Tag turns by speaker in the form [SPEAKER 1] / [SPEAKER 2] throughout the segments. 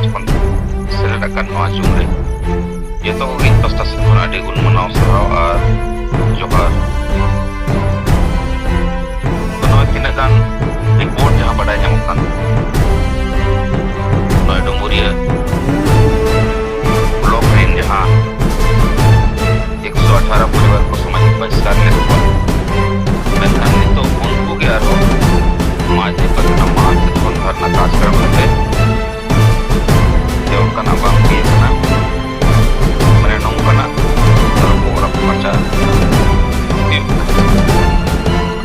[SPEAKER 1] समाज खन सेलेदाकान नोआ जुमरे जतो इन पास्टा से खन आडी गुण मनाव सराव और जोहार तो नोआ तिना गान रिपोर्ट जहां बड़ाय ᱧᱟᱢᱚᱜ ᱠᱟᱱ नोय डुमुरिया ब्लॉक रेन जहां 118 परिवार को सामाजिक बहिष्कार ले मेनखान नितो उनको के आरो माझे पतना मास खन धरना कार्यक्रम होते ते उनका बांग किए ना माने नोंकना प्रोग्राम पचा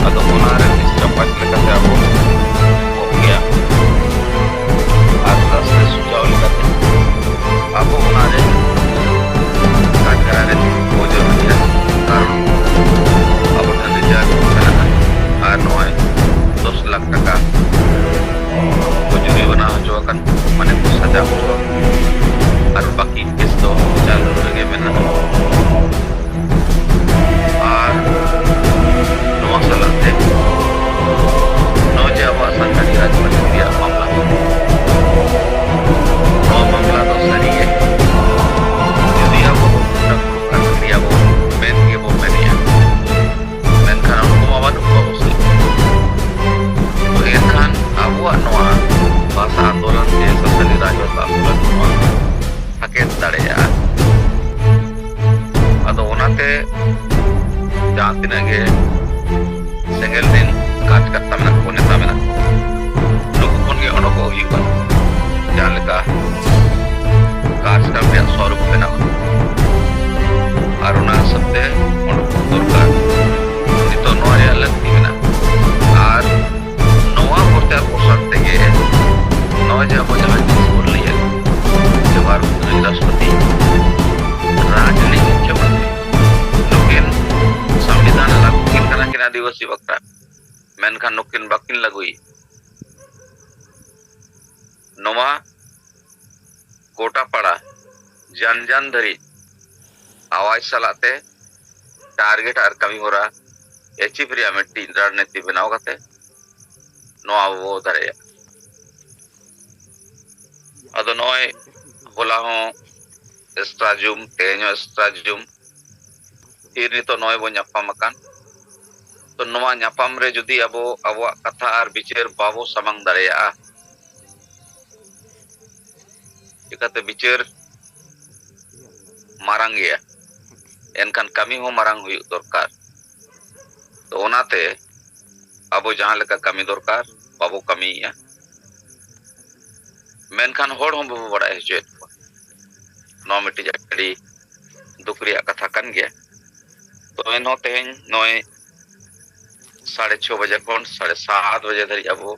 [SPEAKER 1] अदो ओनारे निश्चय लेकाते आबो ओकिया आदास से सुझाव लेकाते आबो ओनारे काटकरारे बोझो दिया कारण अब धन रिचार्ज करना और नोय 10 लाख टका जुरी बना जो akan माने को सजा हो और बाकी केस तो चालू रहे मेना और नोआ सलाते नो जावा संघानी राजपति दिया मामला नो मामला तो सही है यदि आप प्रक्रिया वो मेन के वो मेनिया मेन खाना उनको मावन को उसे तो ये Khan abuwa noa bahasa andolan ke sasali rajo tabulan noa haket darea ado onate jahan tinage single din kaaj karta mena ko neta mena nuku kon ge onoko hiuga jahan leka kaaj ka bian swarup bena aruna sabte onoko dorkar nito noa ya lagti mena ar noa portar posar tege noa jabo jahan disebut liya jawar राष्ट्रपति राजनीतिक मुख्यमंत्री nukin संविधान lakuin kana kina diwosi wakta menkan nukin bakin lagui noa kota pada jan dari awaj salate target ar kami hora achieve riya metti raniti benaw kate noa wo dare ado noy bola ho stadium teño stadium ini to noy bo nyapam akan to noa nyapam re judi abo katha ar bicer babo samang dareya ikate bicer marang ya enkan kami ho marang huyuk dorkar to onate abo jahan leka kami dorkar babo kami ya menkan hor hom babo bada hejet no meti jadi dukriya katha kan gya to eno tehn noy 6:30 बजे kon 7:30 बजे धरि abo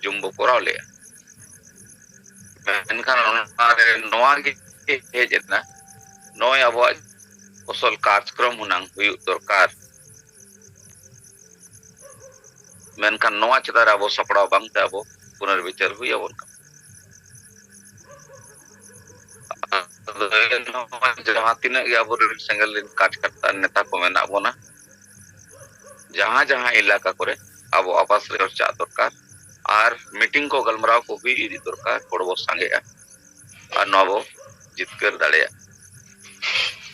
[SPEAKER 1] jumbo koraw le menkan onare noa ge hejetna noy abo osol कार्यक्रम hunang huyuk dorkar menkan noa chedar abo sapraw bang te abo punerbicar huyabon जहाँ तीन अब single कार्यकर्ता नेता को मेना बोना जहाँ इलाका करे अब आवास रे चा दरकार और मीटिंग को गलमराव को भी इदी दरकार पड़बो संगे और नबो जितकर दाड़े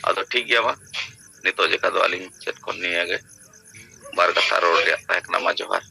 [SPEAKER 1] अदो ठीक गया बा नितो जेका दो आलिंग चेत को निया गे बार कथा रोड रे ताकना मा जोहार